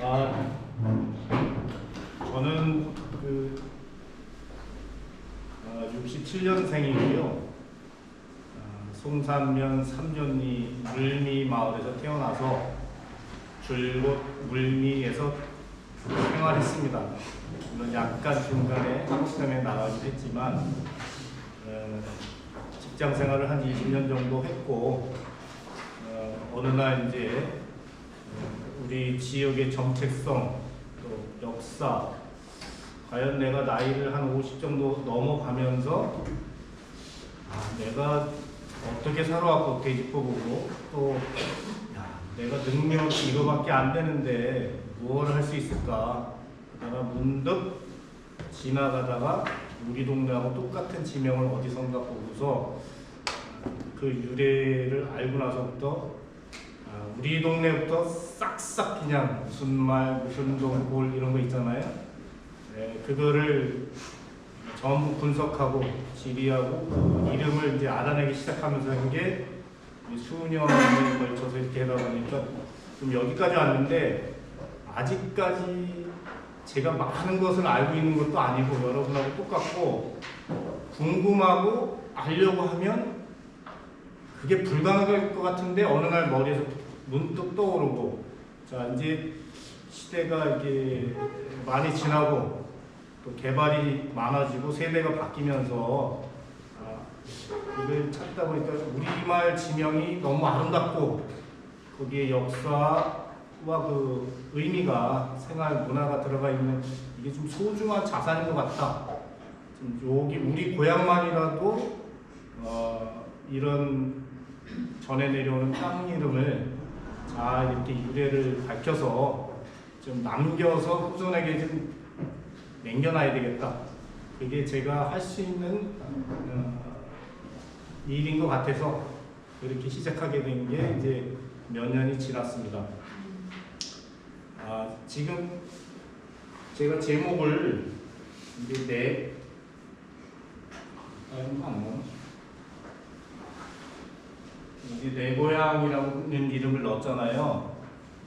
아, 저는 67년생이고요. 송산면 삼전리 물미 마을에서 태어나서 줄곧 물미에서 생활했습니다. 물론 약간 중간에 한국 때문에 나가기도 했지만 직장 생활을 한 20년 정도 했고 어느 날 이제 우리 지역의 정체성 또 역사 과연 내가 나이를 한 50 정도 넘어가면서 내가 어떻게 살아왔고 되짚어보고 또 내가 능력이 이거밖에 안 되는데 무엇을 할 수 있을까 하다가 문득 지나가다가 우리 동네하고 똑같은 지명을 어디선가 보고서 그 유래를 알고 나서부터 우리 동네부터 싹싹 그냥 무슨 말 무슨 동골 이런 거 있잖아요. 네, 그거를 전부 분석하고 지리하고 그 이름을 이제 알아내기 시작하면서 한 게 수년에 걸쳐서 이렇게 하다 보니까 좀 여기까지 왔는데 아직까지 제가 많은 것을 알고 있는 것도 아니고 여러분하고 똑같고 궁금하고 알려고 하면 그게 불가능할 것 같은데 어느 날 머리에서 문득 떠오르고 자 이제 시대가 이게 많이 지나고 또 개발이 많아지고 세대가 바뀌면서 이걸 찾다 보니까 우리말 지명이 너무 아름답고 거기에 역사와 그 의미가 생활 문화가 들어가 있는 이게 좀 소중한 자산인 것 같다. 좀 여기 우리 고향만이라도 이런 전해 내려오는 땅 이름을 잘 이렇게 유래를 밝혀서 좀 남겨서 후손에게 좀 남겨놔야 되겠다. 그게 제가 할 수 있는 일인 것 같아서 그렇게 시작하게 된 게 이제 몇 년이 지났습니다. 지금 제가 제목을 이제 내 고향이라는 이름을 넣었잖아요.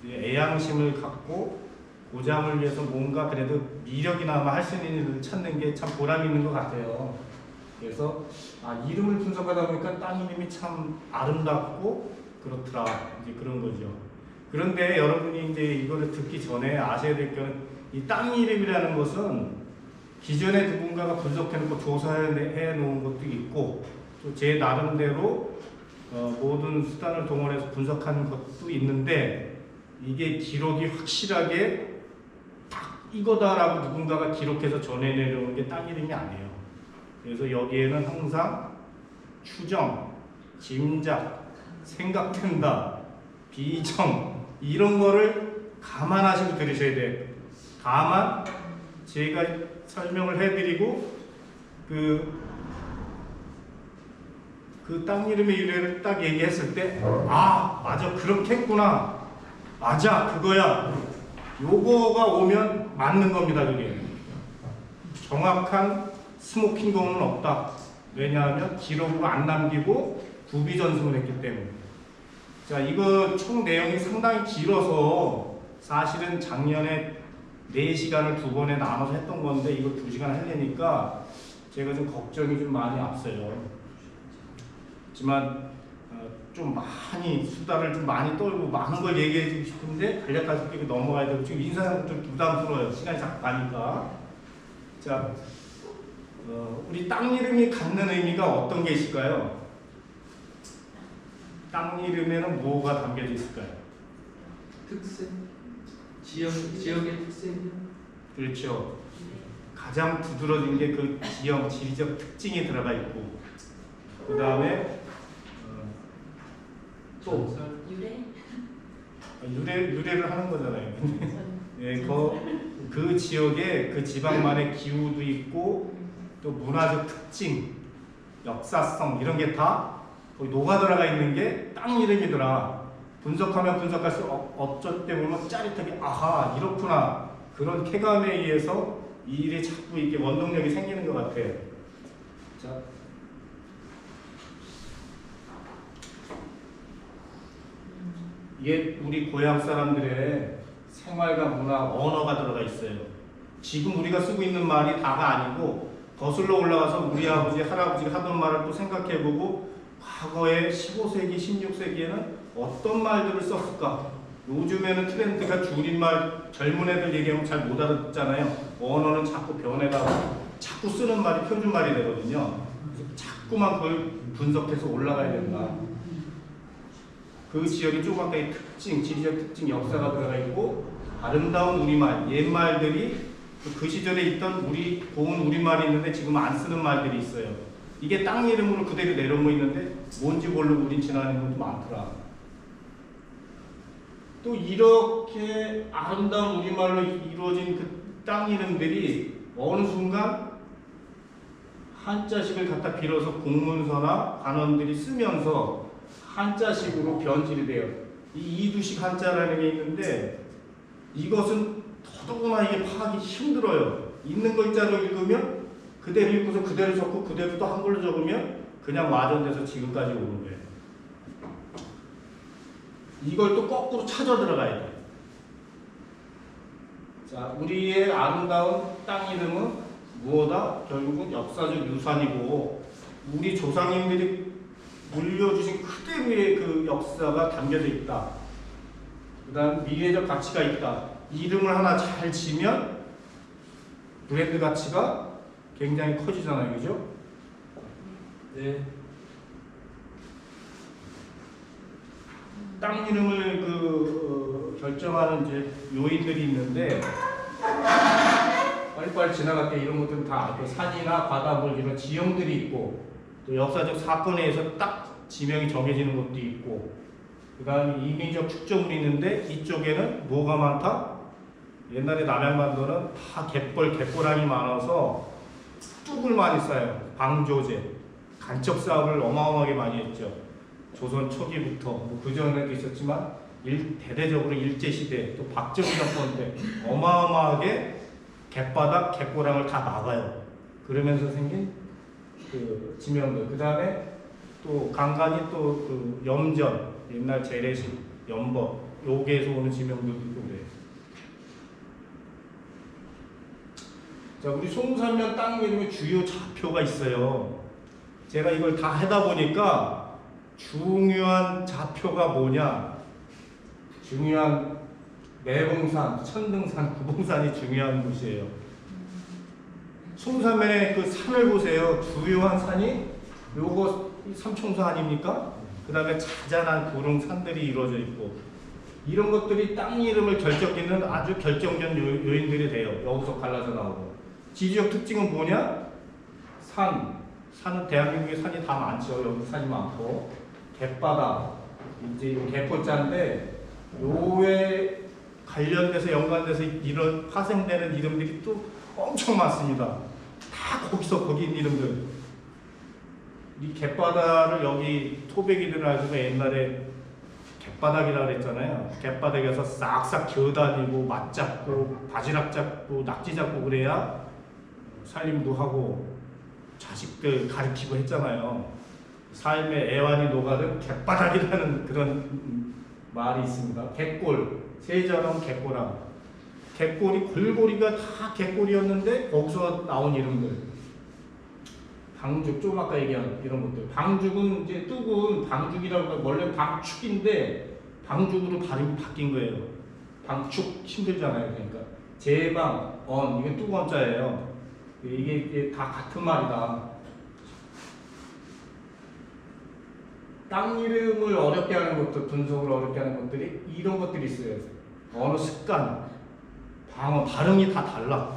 이제 애양심을 갖고 고장을 위해서 뭔가 그래도 미력이나마 할 수 있는 일을 찾는 게 참 보람 있는 것 같아요. 그래서 이름을 분석하다 보니까 땅 이름이 참 아름답고 그렇더라. 이제 그런 거죠. 그런데 여러분이 이제 이거를 듣기 전에 아셔야 될 거는 이 땅 이름이라는 것은 기존에 누군가가 분석해놓고 조사해 놓은 것도 있고 또 제 나름대로 모든 수단을 동원해서 분석하는 것도 있는데 이게 기록이 확실하게 딱 이거다라고 누군가가 기록해서 전해 내려오는 게 땅 이름이 아니에요. 그래서 여기에는 항상 추정, 짐작, 생각된다, 비정 이런 거를 감안하시고 들으셔야 돼요. 다만 제가 설명을 해드리고 그 땅 이름의 유래를 딱 얘기했을 때 맞아 그렇게 했구나 맞아 그거야 요거가 오면 맞는 겁니다. 그게 정확한 스모킹건은 없다. 왜냐하면 기록으로 안 남기고 구비전승을 했기 때문에. 자, 이거 총 내용이 상당히 길어서 사실은 작년에 4시간을 2번에 나눠서 했던 건데 이거 2시간 하려니까 제가 좀 걱정이 좀 많이 앞서요. 하지만 좀 많이 수다를 좀 많이 떨고 많은 걸 얘기해 주고 싶은데 간략하게 넘어가야 되고 지금 인사는 좀 부담스러워요. 시간이 자꾸 가니까. 자, 우리 땅 이름이 갖는 의미가 어떤 게 있을까요? 땅 이름에는 뭐가 담겨져 있을까요? 특색? 지역의 특색? 그렇죠. 가장 두드러진 게 그 지역, 지리적 특징이 들어가 있고 그 다음에 또 유래를 하는 거잖아요. 예, 그 지역에 그 지방만의 기후도 있고 또 문화적 특징, 역사성 이런 게 다 거기 녹아 들어가 있는 게 땅 이름이더라. 분석하면 분석할수록 어쩔 때 보면 짜릿하게 아하 이렇구나 그런 쾌감에 의해서 이 일이 자꾸 이렇게 원동력이 생기는 것 같아요. 자. 이게 우리 고향 사람들의 생활과 문화, 언어가 들어가 있어요. 지금 우리가 쓰고 있는 말이 다가 아니고 거슬러 올라가서 우리 아버지, 할아버지가 하던 말을 또 생각해보고 과거에 15세기, 16세기에는 어떤 말들을 썼을까? 요즘에는 트렌드가 줄임말, 젊은 애들 얘기하면 잘 못 알아듣잖아요. 언어는 자꾸 변해가고 자꾸 쓰는 말이 표준말이 되거든요. 그래서 자꾸만 그걸 분석해서 올라가야 된다. 그 지역의 조각가의 특징, 지리적 특징, 역사가 들어가 있고 아름다운 우리말, 옛말들이 그 시절에 있던 우리 고운 우리말이 있는데 지금 안 쓰는 말들이 있어요. 이게 땅 이름으로 그대로 내려오고 있는데 뭔지 모르고 우린 지나가는 것도 많더라. 또 이렇게 아름다운 우리말로 이루어진 그 땅 이름들이 어느 순간 한자식을 갖다 빌어서 공문서나 관원들이 쓰면서 한자식으로 변질이 돼요. 이 이두식 한자라는 게 있는데 이것은 더더구나 이게 파악이 힘들어요. 있는 글자로 읽으면 그대로 읽고서 그대로 적고 그대로 또 한글로 적으면 그냥 와전돼서 지금까지 오는 거예요. 이걸 또 거꾸로 찾아 들어가야 돼요. 자, 우리의 아름다운 땅 이름은 무엇이다? 결국은 역사적 유산이고 우리 조상님들이 물려주신 그대로의 그 역사가 담겨져 있다. 그 다음 미래적 가치가 있다. 이름을 하나 잘 지면 브랜드 가치가 굉장히 커지잖아요. 그죠? 네. 땅 이름을 결정하는 이제 요인들이 있는데 빨리빨리 지나갈게. 이런 것들은 다 알고 산이나 바다물 이런 지형들이 있고 또 역사적 사건에 의해서 딱 지명이 정해지는 것도 있고 그 다음에 인민적 축적물이 있는데 이쪽에는 뭐가 많다? 옛날에 남양반도는 다 갯벌랑이 많아서 뚝을 많이 쌓아요. 방조제, 간첩 사업을 어마어마하게 많이 했죠. 조선 초기부터 뭐 그 전에도 있었지만 대대적으로 일제시대 또 박정희 정권 때 어마어마하게 갯바닥, 갯고랑을 다 막아요. 그러면서 생긴 그 지명들. 그 다음에 또 간간히 또 그 염전, 옛날 재래식, 연법, 요게에서 오는 지명들도 있고 그래요. 자, 우리 송산면 땅 이름의 주요 좌표가 있어요. 제가 이걸 다 하다 보니까 중요한 좌표가 뭐냐? 중요한 매봉산, 천등산, 구봉산이 중요한 곳이에요. 송산면의 그 산을 보세요. 주요한 산이 요거 삼총사 아닙니까? 그 다음에 자잘한 구릉산들이 이루어져 있고 이런 것들이 땅 이름을 결정짓는 아주 결정적 요인들이 돼요. 여기서 갈라져 나오고 지리적 특징은 뭐냐? 산은 대한민국에 산이 다 많죠. 여기 산이 많고 갯바다 이제 갯포자인데 요에 관련돼서 연관돼서 이런 파생되는 이름들이 또 엄청 많습니다. 다 거기 있는 이름들. 이 갯바다를 여기 토백이들 가지고 옛날에 갯바닥이라고 그랬잖아요. 갯바닥에서 싹싹 기어다니고 맛 잡고 바지락 잡고 낙지 잡고 그래야 살림도 하고 자식들 가르치고 했잖아요. 삶의 애환이 녹아든 갯바닥이라는 그런 말이 있습니다. 갯골, 세자랑 갯고랑. 갯골이 골고리가 다 갯골이었는데 거기서 나온 이름들. 방죽, 좀 아까 얘기한 이런 것들. 방죽은 이제 뚝은 방죽이라고 원래 방축인데 방죽으로 발음이 바뀐 거예요. 방축 힘들잖아요. 그러니까 제방, 언 이게 뚝언자예요. 이게 다 같은 말이다. 땅 이름을 어렵게 하는 것들, 분석을 어렵게 하는 것들이 이런 것들이 있어요. 언어 습관, 방어, 발음이 다 달라.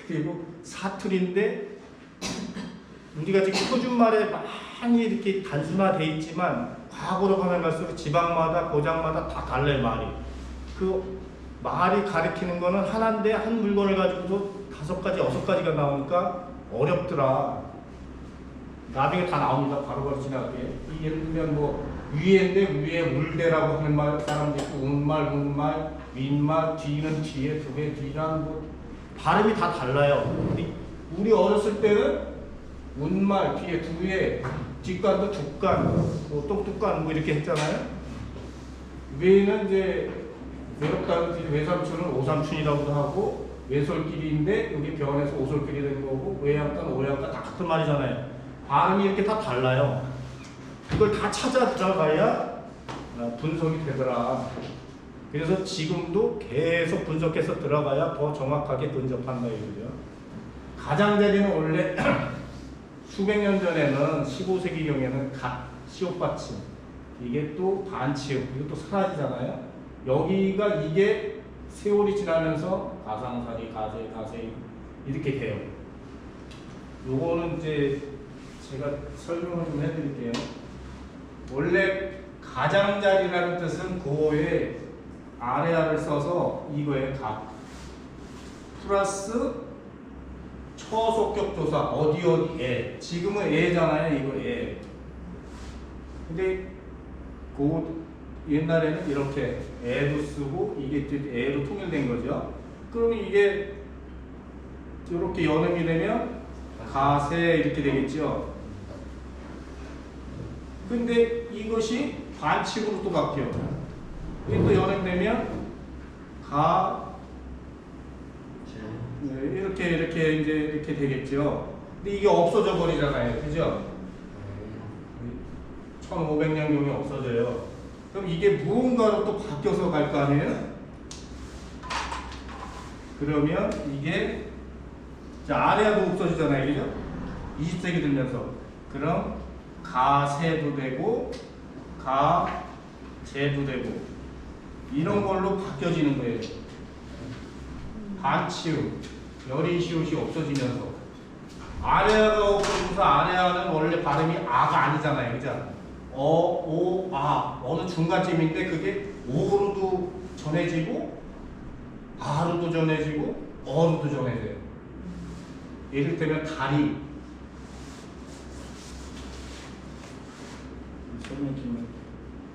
그리고 사투리인데 우리가 지금 표준말에 많이 이렇게 단순화돼 있지만 과거로 가면 갈수록 지방마다 고장마다 다 달라요. 말이. 그 말이 가리키는 거는 하나인데 한 물건을 가지고도 5가지, 6가지가 나오니까 어렵더라. 나중에 다 나옵니다. 바로바로 지나갈게. 예를 들면 뭐 위에인데 위에 울대라고 하는 말 사람도 있고 운말, 윗말, 뒤는 뒤에 두 개, 뒤란 뭐 발음이 다 달라요. 우리 어렸을 때는 운말 뒤에 두 개, 뒷간도 두간, 뭐 똥뚜간 뭐 이렇게 했잖아요. 위에는 이제 외롭다는 외삼촌은 오삼촌이라고도 하고 외솔길인데 여기 병원에서 오솔길이 된 거고 외양간 오양간 다 같은 말이잖아요. 발음이 이렇게 다 달라요. 그걸 다 찾아 들어가야 분석이 되더라. 그래서 지금도 계속 분석해서 들어가야 더 정확하게 근접한다 이거죠. 가장자리는 원래 수백 년 전에는 15세기경에는 갓, 시옷받침, 이게 또 반치읍, 이것도 사라지잖아요. 여기가 이게 세월이 지나면서 가상사리, 가세 이렇게 돼요. 요거는 이제 제가 설명을 좀 해드릴게요. 원래 가장자리라는 뜻은 고에 아래아를 써서 이거에 각 플러스 처속격 조사 어디 애. 지금은 애잖아요. 이거 애. 근데 그 옛날에는 이렇게 애도 쓰고 이게 애로 통일된 거죠. 그러면 이게 이렇게 연음이 되면 가세 이렇게 되겠죠. 근데 이것이 반칙으로 또 바뀌어. 이게 또 연음되면 가 이렇게 이제 이렇게 되겠죠. 근데 이게 없어져 버리잖아요. 그죠? 1500년경이 없어져요. 그럼 이게 무언가로 또 바뀌어서 갈 거 아니에요? 그러면 이게 아래아도 없어지잖아요. 그죠? 20세기 들면서. 그럼 가세도 되고 가제도 되고 이런 걸로 바뀌어지는 거예요. 반치읍, 여리시옷이 없어지면서 아래아가 없어지면서 아래아는 원래 발음이 아가 아니잖아요. 그죠? 오, 아 어느 중간쯤인데 그게 오로도 전해지고 아로도 전해지고 어로도 전해져요. 이를테면 다리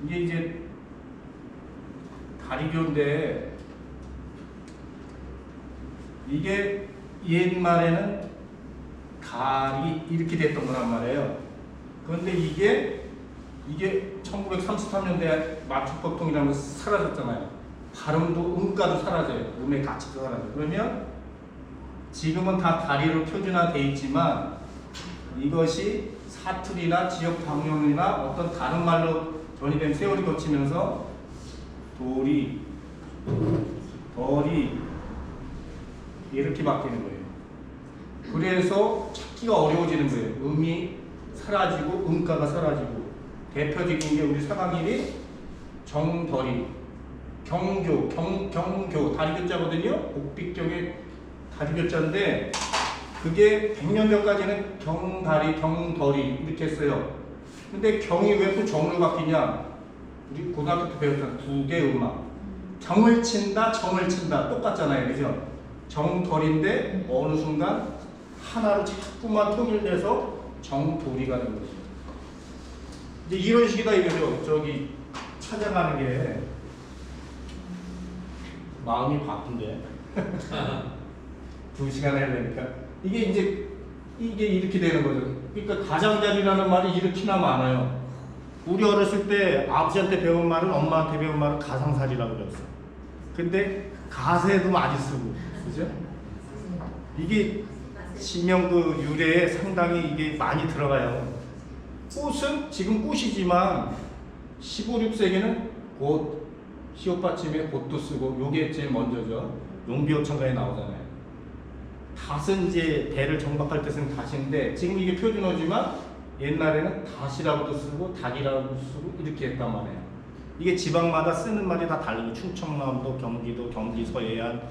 이게 이제 다리교인데 이게 옛말에는 다리 이렇게 됐던 거란 말이에요. 그런데 이게 1933년대에 맞춤법통이라는 거 사라졌잖아요. 발음도 음가도 사라져요. 음의 가치도 사라져요. 그러면 지금은 다 다리로 표준화되어 있지만 이것이 사투리나 지역 방언이나 어떤 다른 말로 전이된 세월이 거치면서 도리, 덜이 이렇게 바뀌는 거예요. 그래서 찾기가 어려워지는 거예요. 음이 사라지고 음가가 사라지고 대표적인 게 우리 사강일이 정덜이, 경교 다리교자거든요. 옥빛경의 다리교자인데 그게 100년 전까지는 경다리, 경덜이 이렇게 했어요. 근데 경이 왜 또 정으로 바뀌냐? 우리 고등학교 때 배웠잖아요. 두 개 음악. 정을 친다, 정을 친다. 똑같잖아요. 그죠? 정덜인데 어느 순간 하나로 자꾸만 통일돼서 정돌이가 된 거죠. 이제 이런 식이다 이거죠. 저기 찾아가는 게 마음이 바쁜데 2시간 해야 되니까 이게 이렇게 되는 거죠. 그러니까 가장자리라는 말이 이렇게나 많아요. 우리 어렸을 때 아버지한테 배운 말은 엄마한테 배운 말은 가상살이라고 그랬어. 근데 가세도 많이 쓰고, 그죠? 이게 지명 그 유래에 상당히 이게 많이 들어가요. 꽃은 지금 꽃이지만 15, 16세기는 곧 시옷받침에 봇도 쓰고 요게 제일 먼저죠. 용비어천가에 나오잖아요. 닷은 이제 배를 정박할 때 쓰는 닷인데 지금 이게 표준어지만 옛날에는 닷이라고도 쓰고 닭이라고도 쓰고 이렇게 했단 말이에요. 이게 지방마다 쓰는 말이 다 다르고 충청남도, 경기도, 경기 서해안,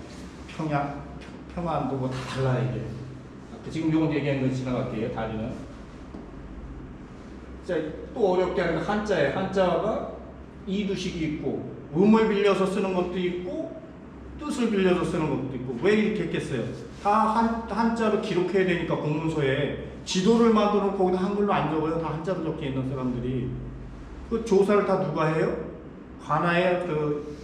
평안도 뭐 다 달라요 이게. 지금 요건 얘기하는 거 지나갈게요. 다리는. 자, 또 어렵게 하는 건 한자예요. 한자가 이두식이 있고 음을 빌려서 쓰는 것도 있고 뜻을 빌려서 쓰는 것도 있고 왜 이렇게 했겠어요? 다 한자로 기록해야 되니까 공문서에 지도를 만들어 놓고 거기다 한글로 안 적어요. 다 한자로 적혀 있는 사람들이. 그 조사를 다 누가 해요? 관아의 그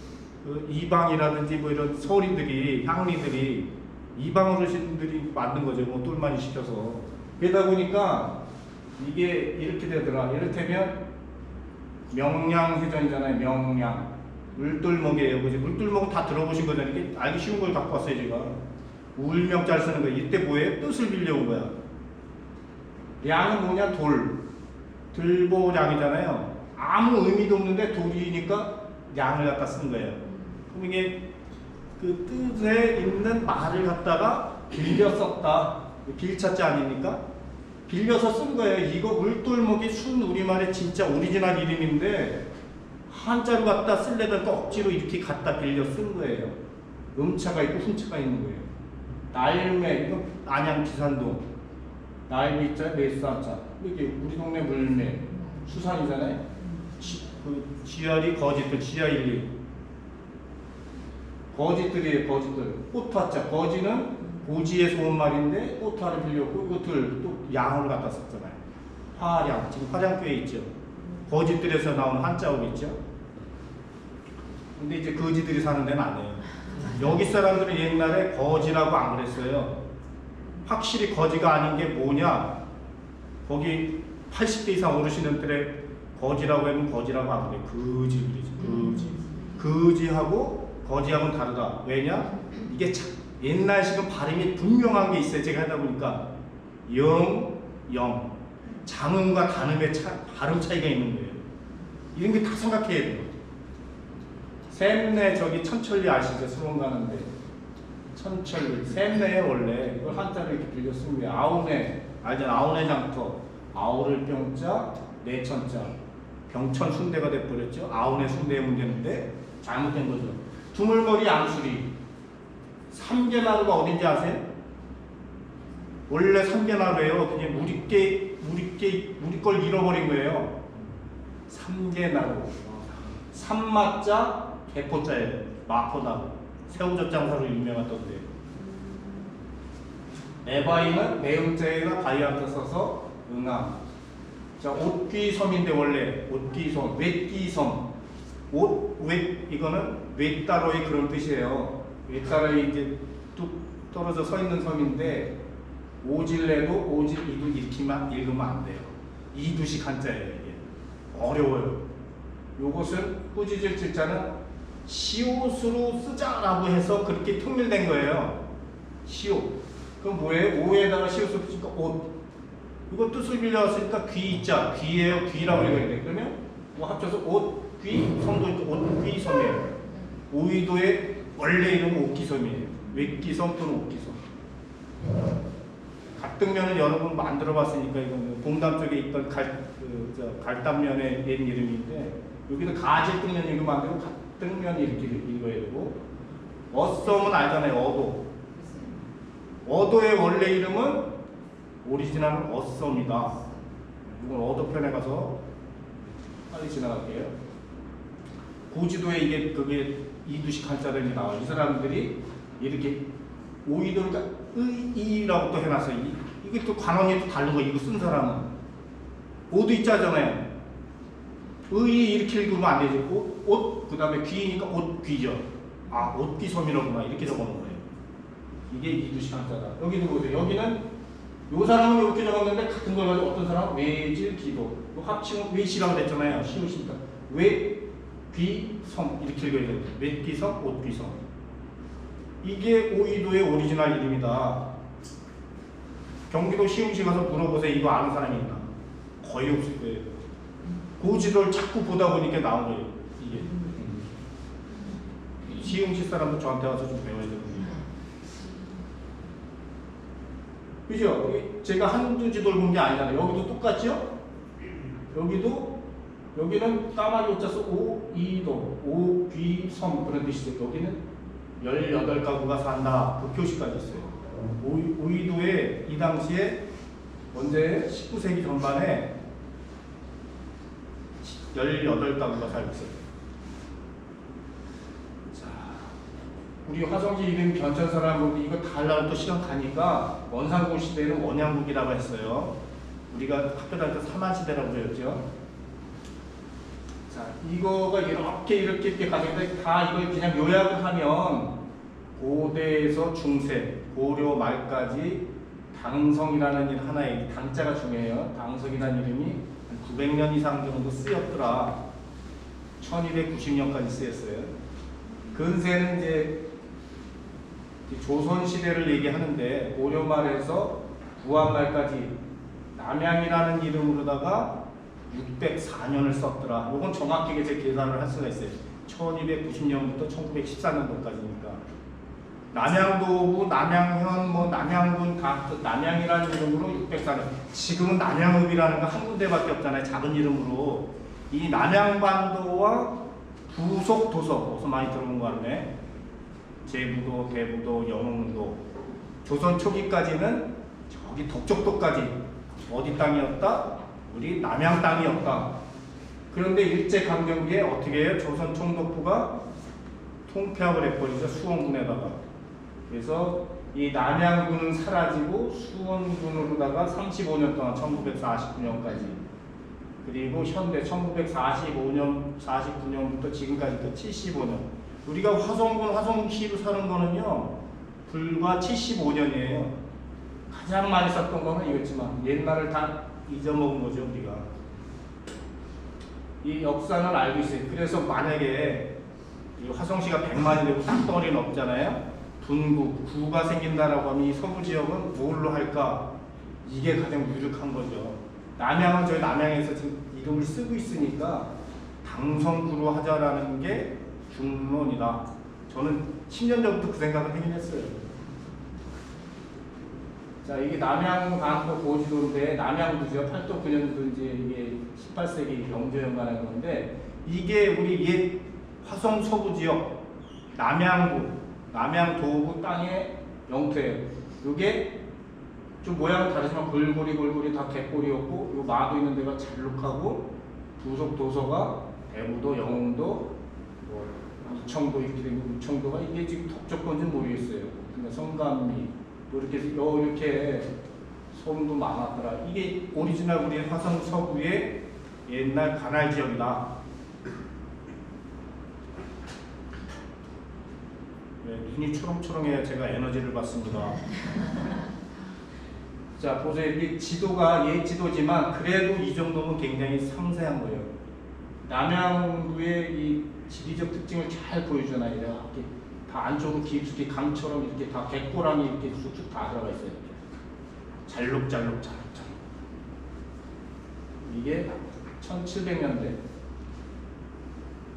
이방이라든지 뭐 이런 서리들이 향리들이 이방 어르신들이 만든 거죠. 뭐 똘마니 시켜서. 그러다 보니까 이게 이렇게 되더라. 이를테면 명량해전이잖아요. 명량. 물돌먹이에요. 그지? 물돌먹은 다 들어보신 거잖아요. 이게 알기 쉬운 걸 갖고 왔어요, 제가. 울명 잘 쓰는 거예요. 이때 뭐예요? 뜻을 빌려온 거야. 량은 뭐냐? 돌. 들보량이잖아요. 아무 의미도 없는데 돌이니까 량을 갖다 쓴 거예요. 그럼 이게 그 뜻에 있는 말을 갖다가 빌려 썼다. 빌차자 아닙니까? 빌려서 쓴 거예요. 이거 물돌먹이 순 우리말의 진짜 오리지널 이름인데 한자로 갖다 쓸래다가 억지로 이렇게 갖다 빌려 쓴 거예요. 음차가 있고 훈차가 있는 거예요. 날매, 이거 안양 기산동. 날미자, 매수한자. 이게 우리 동네 물매. 수산이잖아요. 그 지열이 거짓들, 지하 1, 2. 거짓들이에요, 거짓들. 꽃화자. 거지는 고지에서 온 말인데 꽃화를 빌렸고 이것들 또 양을 갖다 썼잖아요. 화량. 지금 화량교에 있죠. 거짓들에서 나온 한자어겠죠. 근데 이제 거지들이 사는 데는 아니에요. 여기 사람들은 옛날에 거지라고 안 그랬어요. 확실히 거지가 아닌 게 뭐냐? 거기 80대 이상 어르신들의 거지라고 하면 거지라고 안 그래요. 거지 그러지. 거지하고 거지하고는 다르다. 왜냐? 이게 옛날식은 발음이 분명한 게 있어요. 제가 하다 보니까 영, 장음과 단음의 발음 차이가 있는 거예요. 이런 게 다 생각해야 돼요. 샘내 저기 천천리 아시죠? 수원 가는데 천천리 샘내에 원래 이걸 한자로 이렇게 빌렸습니다. 아우네 알잖아. 아우네 장터 아우를 병자 내천자 병천 순대가 돼버렸죠. 아우네 순대의 문제인데 잘못된 거죠. 두물머리 양수리 삼계나루가 어딘지 아세요? 원래 삼계나루예요. 그냥 우리 걸 잃어버린 거예요. 삼계나루 삼마자 개포자예요. 마포다고 새우젓 장사로 유명하던데. 에바이는 매음자에다 바이한테 써서 응암. 자, 옷귀섬인데 원래 옷귀섬, 외귀섬. 이거는 외따로의 그런 뜻이에요. 외따로에 이제 뚝 떨어져 서 있는 섬인데 오질래도 오질 이도 읽으면 안 돼요. 이두식 한자예요. 이게 어려워요. 요것은 꾸짖을 질자는 시옷으로 쓰자라고 해서 그렇게 통일된 거예요. 시옷. 그럼 뭐예요? 오에다가 시옷을 붙이니까 옷. 이거 뜻을 빌려왔으니까 귀자, 귀예요. 귀라고 읽어야 돼. 그러면 뭐 합쳐서 옷, 귀, 섬도 있고 옷, 귀, 섬이에요. 오이도의 원래 이름은 옥기섬이에요. 외기섬 또는 옥기섬. 갑등면은 여러분 만들어봤으니까 이건 봉담 쪽에 있던 갈담면의 옛 이름인데 여기는 가질등면 이거 만들고 갑등면 이렇게 읽어야 되고 어썸은 알잖아요. 어도의 원래 이름은 오리지널은 어썸이다. 이건 어도편에 가서 빨리 지나갈게요. 고지도에 이게 그게 이두식 한자들이 나와요. 이 사람들이 이렇게 오이도니까 의이라고 또 해놨어요. 이게 또 관원이 또 다른 거. 이거 쓴 사람은 오도 있자잖아요. 의이 이렇게 읽으면 안 되지. 옷 그 다음에 귀니까 옷귀죠. 아 옷귀섬이라구나 이렇게 적어놓은 거예요. 이게 이두식 한자다. 여기도 보세요. 여기는 요 사람은 이렇게 적었는데 같은 걸 가지고 어떤 사람은 외질기도 합치면 외시라고 그랬잖아요. 시우시니까 외귀섬 이렇게 읽어야 돼요. 외귀섬 옷귀섬. 이게 오이도의 오리지널 이름이다. 경기도 시흥시 가서 물어보세요. 이거 아는 사람이 있나? 거의 없을 거예요. 고지도를 자꾸 보다 보니까 나온 거예요. 이게 시흥시 사람도 저한테 와서 좀 배워야 되거든요. 그죠? 제가 한두 지도를 본 게 아니잖아요. 여기도 똑같죠? 여기는 까마귀 오자 써 오이도 오귀섬 그런 뜻이죠. 여기는 18가구가 산다. 그 표시까지 있어요. 오이도에 이 당시에 언제 19세기 전반에 18가구가 살고 있어요. 자, 우리 화성지 이름 견천 사람은 이거 다 하려면 또 시간 가니까 원상국 시대는 원양국이라고 했어요. 우리가 학교 다닐 때 사만시대라고 그랬죠. 자, 이거가 이렇게 가지고 다 이걸 그냥 요약을 하면 고대에서 중세, 고려 말까지 당성이라는 하나의 당자가 중요해요. 당성이라는 이름이 900년 이상 정도 쓰였더라. 1290년까지 쓰였어요. 근세는 이제 조선 시대를 얘기하는데 고려 말에서 구한 말까지 남양이라는 이름으로다가 604년을 썼더라. 이건 정확하게 제 계산을 할 수가 있어요. 1290년부터 1914년도까지니까. 남양도구, 남양현, 뭐 남양군 다 남양이라는 이름으로 604년. 지금은 남양읍이라는 거 한 군데밖에 없잖아요. 작은 이름으로. 이 남양반도와 부속 도서 어디서 많이 들어본 거 같네. 제부도, 대부도, 영흥도. 조선 초기까지는 저기 덕적도까지 어디 땅이었다? 우리 남양 땅이었다. 그런데 일제강점기에 어떻게 해요? 조선 총독부가 통폐합을 해버리죠. 수원군에다가. 그래서 이 남양군은 사라지고 수원군으로다가 35년 동안 1949년까지 그리고 현대 1945년 49년부터 지금까지 또 75년 우리가 화성군 화성시로 사는 거는요 불과 75년이에요. 가장 많이 썼던 거는 이거지만 옛날을 다 잊어먹은 거죠. 우리가 이 역사는 알고 있어요. 그래서 만약에 이 화성시가 100만이 되고 땅덩어리는 없잖아요. 분구, 구가 생긴다라고 하면 이 서부 지역은 뭘로 할까? 이게 가장 유력한 거죠. 남양은 저희 남양에서 지금 이름을 쓰고 있으니까 당성구로 하자라는 게 중론이다. 저는 10년 전부터 그 생각을 하긴 했어요. 자, 이게 남양반도 고지도인데 남양구죠. 8도 9년도 이제 이게 18세기 영조에 관한 건데 이게 우리 옛 화성 서부 지역 남양구, 남양도구 땅의 영토예요. 이게 좀 모양은 다르지만 골고리 다 갯골이었고 요 마도 있는 데가 잘록하고 부속 도서가 대부도, 영흥도, 뭐 이청도 이렇게 되고 우청도가 이게 지금 덕적건지는 모르겠어요. 그러니까 성감리 뭐 이렇게 섬도 많았더라. 이게 오리지널 우리 화성 서부의 옛날 관할 지역이다. 네, 눈이 초롱초롱해야 제가 에너지를 받습니다. 자, 보세요. 이게 지도가 옛 지도지만 그래도 이 정도면 굉장히 상세한 거예요. 남양구의 이 지리적 특징을 잘 보여주잖아요. 이렇게 다 안쪽으로 깊숙이 강처럼 이렇게 다 갯고랑이 이렇게 쑥쑥 다 들어가 있어요. 이렇게. 잘록잘록. 이게 1700년대.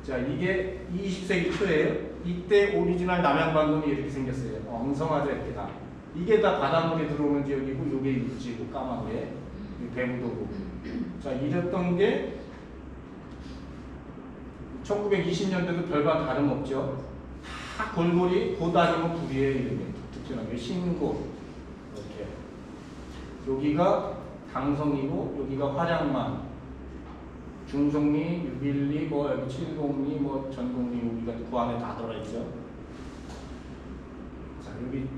자, 이게 20세기 초예요. 이때 오리지널 남양반도는 이렇게 생겼어요. 엉성하죠, 이렇게 다. 이게 다 바닷물이 들어오는 지역이고, 요게 육지고, 까만 게 대부도고. 자, 이랬던 게 1920년대도 별반 다름없죠. 다 골고리 고다리면 불이에요. 이름이 특징하게 신고 이렇게. 여기가 당성이고 여기가 화량만, 중성리, 유빌리, 뭐 여기 칠곡리, 뭐 전곡리 여기가 그 안에 다 들어있죠. 자, 여기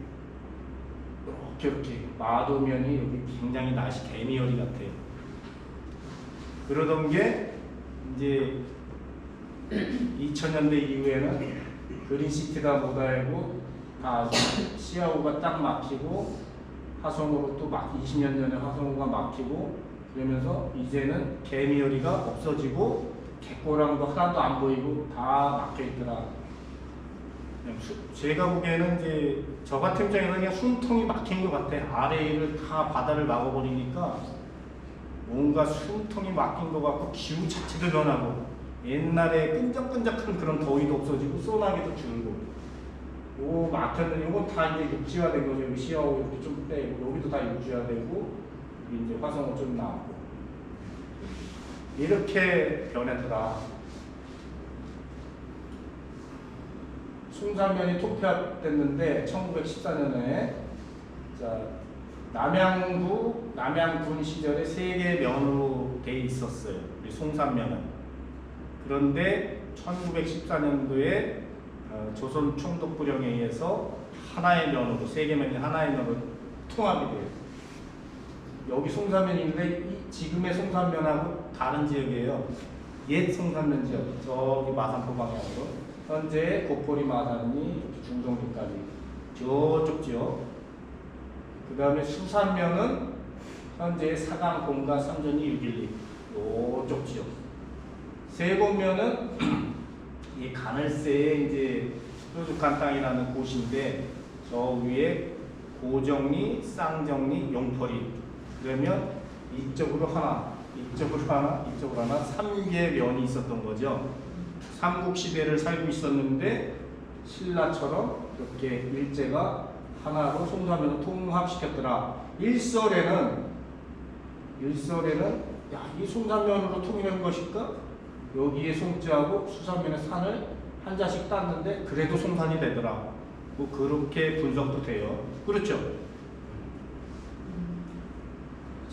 이렇게 마도면이 여기 굉장히 날씨 개미열이 같아요. 그러던 게 이제 2000년대 이후에는 그린시티가 못 알고 다 시아호가 딱 막히고 화성으로 또 20년 전에 화성호가 막히고 그러면서 이제는 개미열이가 없어지고 갯고랑도 하나도 안 보이고 다 막혀 있더라. 제가 보기에는 이제 저 같은 입장에서 그냥 숨통이 막힌 것 같아. 아래를 다 바다를 막아버리니까 뭔가 숨통이 막힌 것 같고 기후 자체도 변하고 옛날에 끈적끈적한 그런 더위도 없어지고 소나기도 줄고 요 막혔는데 요건 다 이제 육지화된 거죠. 여기 시야호 이렇게 좀 빼고 여기도 다 육지화되고 이제 화성호 좀 나오고 이렇게 변했더라. 숭산면이 토폐합됐는데 1914년에 자 남양구, 남양군 시절에 3개 면으로 돼 있었어요. 우리 송산면은. 그런데 1914년도에 조선 총독부령에 의해서 하나의 면으로 3개 면이 하나의 면으로 통합이 돼요. 여기 송산면인데 이 지금의 송산면하고 다른 지역이에요. 옛 송산면 지역, 저기 마산포 방향으로. 현재 고포리 마산이 중동리까지 저쪽 지역. 그 다음에 수산면은 현재 사강, 공가, 삼전이 612 요쪽 지역. 세곡면은 이 가늘새에 이제 뾰족한 땅이라는 곳인데 저 위에 고정리, 쌍정리, 용포리 그러면 이쪽으로 하나, 이쪽으로 하나, 이쪽으로 하나 3개의 면이 있었던 거죠. 삼국시대를 살고 있었는데 신라처럼 이렇게 일제가 하나로 송사면을 통합시켰더라. 일설에는 야, 이 송사면으로 통일한 것일까? 여기에 송자하고 수산면의 산을 한 자씩 땄는데 그래도 송산이 되더라. 뭐 그렇게 분석도 돼요. 그렇죠?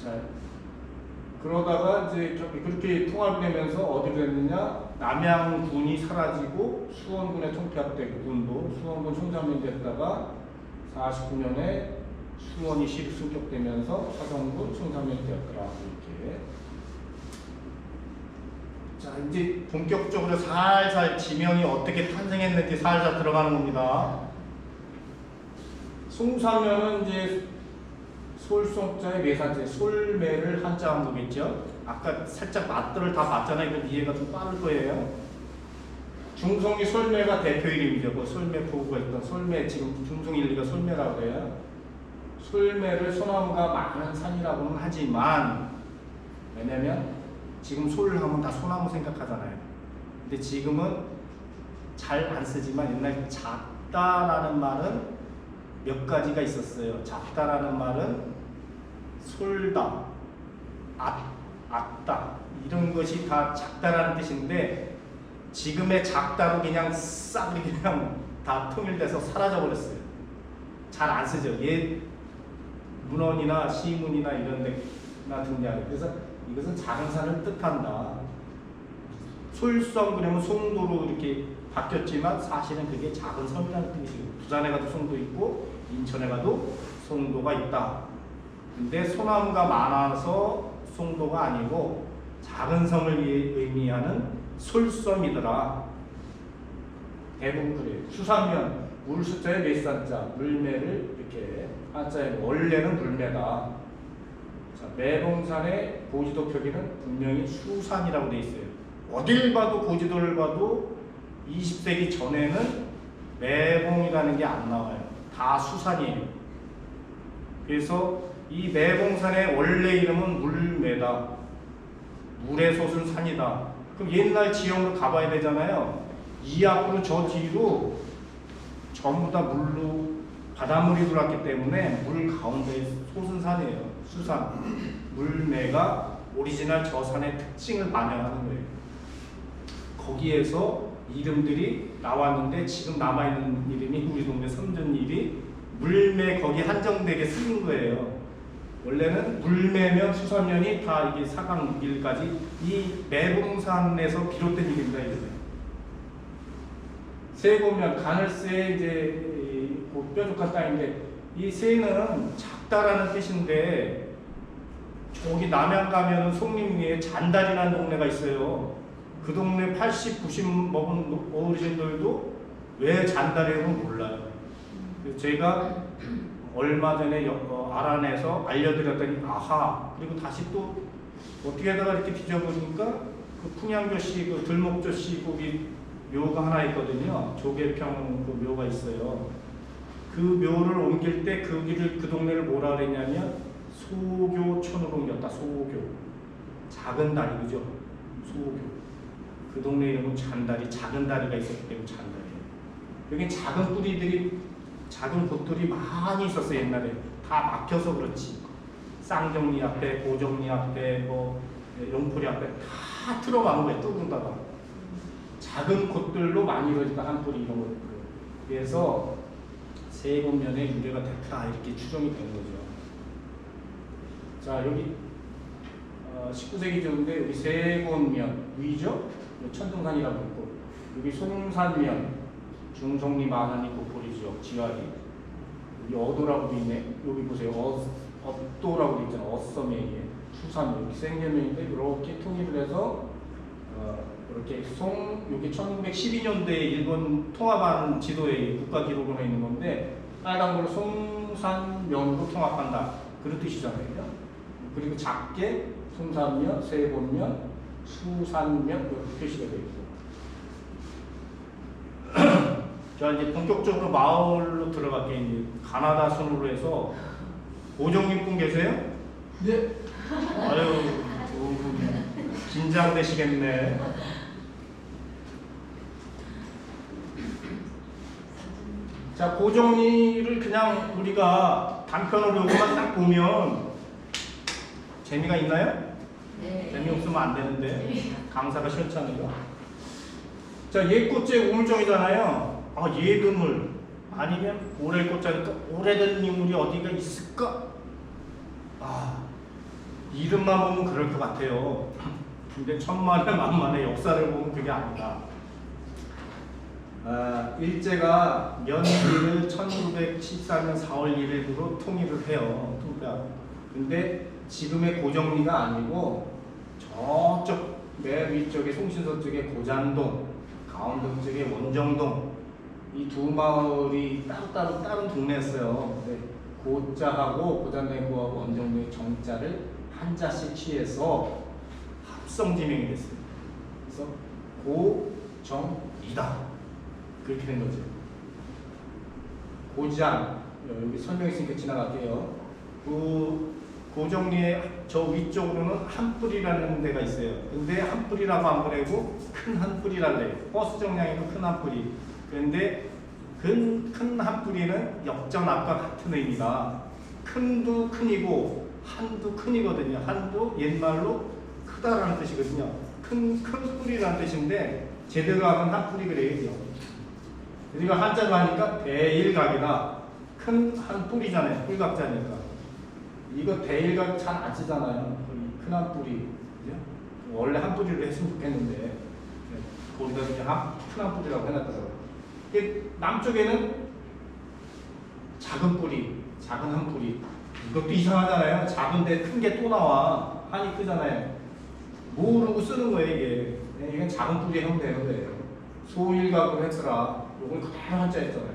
자, 그러다가 이제 그렇게 통합되면서 어디로 됐느냐? 남양군이 사라지고 수원군에 통폐합되고 군도 수원군 송산면이 됐다가 49년에 수원이 실승격되면서 사성군 송산면이 되었더라. 이렇게. 자, 이제 본격적으로 살살 지명이 어떻게 탄생했는지 살살 들어가는 겁니다. 송산면은 이제 솔송자의 매산자, 솔매를 한자한 거겠죠. 아까 살짝 맛들을 다 봤잖아요. 이건 이해가 좀 빠를 거예요. 중송이 솔매가 대표 이름이죠. 그 솔매 포구가 있던 솔매, 지금 중송 1, 2가 솔매라고 해요. 솔매를 소나무가 많은 산이라고는 하지만 왜냐면 지금 솔하면 다 소나무 생각하잖아요. 근데 지금은 잘 안 쓰지만 옛날 작다라는 말은 몇 가지가 있었어요. 작다라는 말은 솔다, 악다 이런 것이 다 작다라는 뜻인데 지금의 작다로 그냥 싹 그냥 다 통일돼서 사라져 버렸어요. 잘 안 쓰죠. 옛 문헌이나 시문이나 이런 데나 등장해요. 그래서 이것은 작은 산을 뜻한다. 솔성 그러면 송도로 이렇게 바뀌었지만 사실은 그게 작은 섬이라는 뜻이에요. 부산에 가도 송도 있고 인천에 가도 송도가 있다. 근데 소나무가 많아서 송도가 아니고 작은 섬을 의미하는 솔섬이더라. 대부분 그래요. 수산면 물 숫자에 몇산자 물매를 이렇게 한자에 원래는 물매다. 자, 매봉산의 고지도 표기는 분명히 수산이라고 돼 있어요. 어딜 봐도 고지도를 봐도 20세기 전에는 매봉이라는 게 안 나와요. 다 수산이에요. 그래서 이 매봉산의 원래 이름은 물매다. 물의 솟은 산이다. 그럼 옛날 지형으로 가봐야 되잖아요. 이 앞으로 저 뒤로 전부 다 물로 바닷물이 들어왔기 때문에 물 가운데 솟은 산이에요. 수산. 물매가 오리지널 저 산의 특징을 반영하는 거예요. 거기에서 이름들이 나왔는데 지금 남아있는 이름이 우리 동네 섬전일이 물매 거기 한정되게 쓰인 거예요. 원래는 물매면 수산면이 다 이게 사강일까지 이 매봉산에서 비롯된 일입니다. 새 보면 가늘새 이제 뾰족한 땅인데 이 새는 작다라는 뜻인데 저기 남양 가면은 송림리에 잔달이라는 동네가 있어요. 그 동네 80, 90 먹은 어르신들도 왜 잔달이라는 몰라요. 그래서 제가 얼마 전에 알아내서 알려드렸더니 아하. 그리고 다시 또 어떻게 하다가 이렇게 뒤져보니까 그 풍양조씨, 그 들목조씨 거기 묘가 하나 있거든요. 조계평 그 묘가 있어요. 그 묘를 옮길 때 그 길을 그 동네를 뭐라 그랬냐면 소교촌으로 옮겼다. 소교. 작은 다리 그죠? 소교. 그 동네 이름은 잔다리. 작은 다리가 있었기 때문에 잔다리예요. 여기 작은 뿌리들이 작은 곳들이 많이 있었어요. 옛날에 다 막혀서 그렇지. 쌍정리 앞에, 고정리 앞에, 뭐 용포리 앞에 다 틀어막은 거예요. 뚫는다가 작은 곳들로 많이 이루어진다. 한포리 이런 것들. 그래서 세곤면의 유래가 됐다 이렇게 추정이 되는 거죠. 자 여기 19세기 정도인데 여기 세곤면 위죠. 천등산이라고 있고 여기 송산면 중송리 만안이 고포리 지역 지하리 여기 어도라고 돼 있네. 여기 보세요. 업도라고 돼 있잖아. 어썸에 수산 여기 생계면인데 이렇게 통일을 해서 이렇게 여기 1912년도에 일본 통합하는 지도에 국가 기록으로 있는 건데 빨간 걸로 송산면으로 통합한다 그런 뜻이잖아요. 그리고 작게 송산면, 세곤면, 수산면 이렇게 표시가 되어 있고 자, 이제 본격적으로 마을로 들어갈게. 이제 가나다 순으로 해서 고정님 분 계세요? 네. 아유, 긴장되시겠네. 자, 고정리를 그냥 우리가 단편으로 요것만 딱 보면 재미가 있나요? 네. 재미없으면 안 되는데 강사가 시원찮은가? 자, 옛꽃제 우물정이잖아요. 아, 옛우물 아니면 오래꽃자니까 오래된 인물이 어디가 있을까? 아, 이름만 보면 그럴 것 같아요. 근데 천만의 만만의 역사를 보면 그게 아니다. 아, 일제가 연기를 1914년 4월 1일부로 통일을 해요. 그러니까 근데 지금의 고정리가 아니고 저쪽 맨 위쪽에 송신서 쪽에 고잔동, 강원도 쪽에 원정동, 이 두 마을이 따로따로 다른 동네였어요. 근데 고자하고 고잔동하고 원정동의 정자를 한자씩 취해서 합성 지명이 됐어요. 그래서 고정이다. 그렇게 된 거죠. 고장, 여기 설명했으니까 지나갈게요. 그 고정리의 저 위쪽으로는 한뿌리라는 데가 있어요. 근데 한뿌리라고 안 그래고 큰 한뿌리라고 해요. 버스 정량에는 큰 한뿌리. 그런데 큰 한뿌리는 역전압과 같은 의미다. 큰도 큰이고 한도 큰이거든요. 한도 옛말로 크다라는 뜻이거든요. 큰 뿌리라는 뜻인데 제대로 하면 한뿌리 그래요. 우리가 한자로 하니까 대일각이다. 큰 한 뿌리잖아요. 뿔각자니까. 이거 대일각 잘 안 쓰잖아요. 큰 한 뿌리. 그죠? 원래 한 뿌리로 했으면 좋겠는데 거기다 그냥 큰 한 뿌리라고 해놨더라고요. 남쪽에는 작은 뿌리, 작은 한 뿌리. 이것도 이상하잖아요. 작은데 큰 게 또 나와. 한이 크잖아요. 모르고 쓰는 거예요, 이게. 이건 작은 뿌리 하면 되는데. 소일각으로 했더라. 요건 그대로 한자 했잖아요.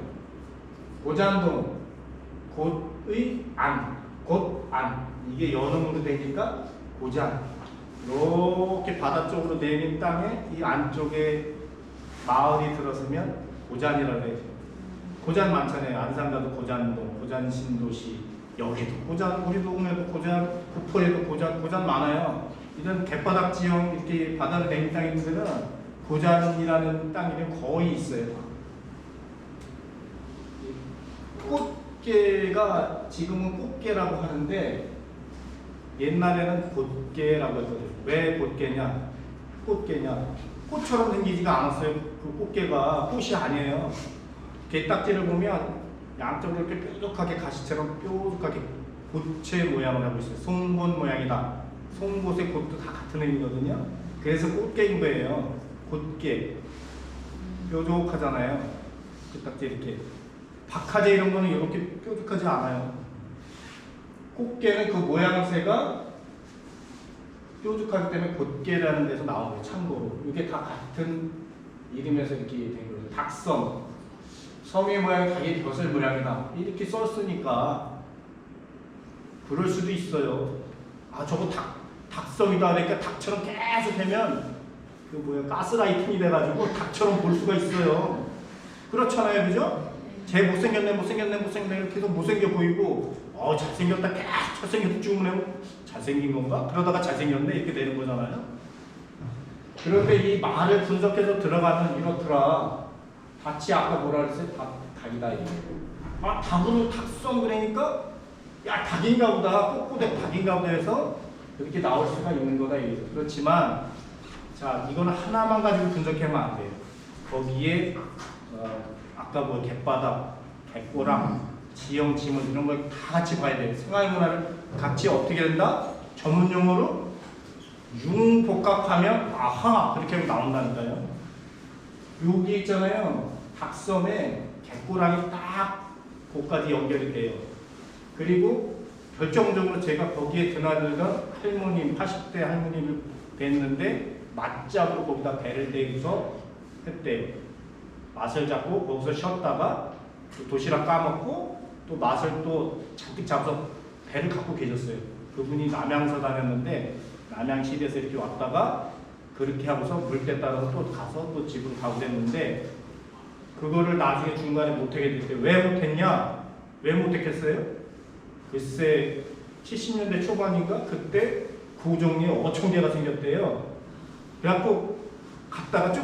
고잔동, 곧의 안, 곧안. 이게 연음으로 되니까 고잔. 이렇게 바다 쪽으로 내린 땅에 이 안쪽에 마을이 들어서면 고잔이라고 해요. 고잔 많잖아요. 안산 가도 고잔동, 고잔 신도시, 여기도 고잔, 우리 동네도 고잔, 구포에도 고잔 많아요. 이런 갯바닥 지형 이렇게 바다를 내린 땅에 있는 데는 고잔이라는 땅이 거의 있어요. 꽃게가 지금은 꽃게라고 하는데 옛날에는 꽃게라고 했거든요. 왜 꽃게냐? 꽃게냐? 꽃처럼 생기지가 않았어요. 그 꽃게가 꽃이 아니에요. 게딱지를 보면 양쪽으로 이렇게 뾰족하게 가시처럼 뾰족하게 곶체 모양을 하고 있어요. 송곳 모양이다. 송곳의 곶도 다 같은 의미거든요. 그래서 꽃게인 거예요. 곶게. 뾰족하잖아요. 게딱지 이렇게. 박하제 이런 거는 이렇게 뾰족하지 않아요. 꽃게는 그 모양새가 뾰족하기 때문에 곶게라는 데서 나온 거예요. 참고로. 이게 다 같은 이름에서 이렇게 된 거예요. 닭섬. 섬의 모양이 닭의 벼슬 모양이다. 이렇게 썼으니까 그럴 수도 있어요. 아, 저거 닭섬이다. 그러니까 닭처럼 계속 하면 그 뭐야 가스라이팅이 돼가지고 닭처럼 볼 수가 있어요. 그렇잖아요, 그죠? 쟤 못생겼네 계속 못생겨 보이고 잘생겼다 계속 잘생겼다 쭉 내면 잘생긴 건가? 그러다가 잘생겼네 이렇게 되는 거잖아요. 그런데 이 말을 분석해서 들어가면 이렇더라. 닭이 아까 뭐라 그랬어요? 닭이다 이게. 아, 닭으로 닭성 그러니까 야 닭인가 보다 꼬꼬대 닭인가 보다 해서 이렇게 나올 수가 있는 거다 이게. 그렇지만 자 이거는 하나만 가지고 분석하면 안 돼요. 거기에 아까 뭐 갯바닥, 갯고랑, 지형, 지문 이런 걸 다 같이 봐야 돼요. 생활문화를 같이 어떻게 된다? 전문 용어로 융복합하면 아하 그렇게 하면 나온다니까요. 여기 있잖아요. 닭섬에 갯고랑이 딱 거기까지 연결이 돼요. 그리고 결정적으로 제가 거기에 드나들던 할머님, 80대 할머니를 뵀는데 맞잡으로 거기다 배를 대고서 했대요. 맛을 잡고 거기서 쉬었다가 또 도시락 까먹고 또 맛을 또 잔뜩 잡아서 배를 갖고 계셨어요. 그분이 남양서 다녔는데 남양시에서 이렇게 왔다가 그렇게 하고서 물때 따라서 또 가서 또 집으로 가고 그랬는데 그거를 나중에 중간에 못하게 됐대요. 왜 못했냐? 왜 못했겠어요? 글쎄 70년대 초반인가 그때 구종리에 어촌계가 생겼대요. 그래갖고 갔다가 쭉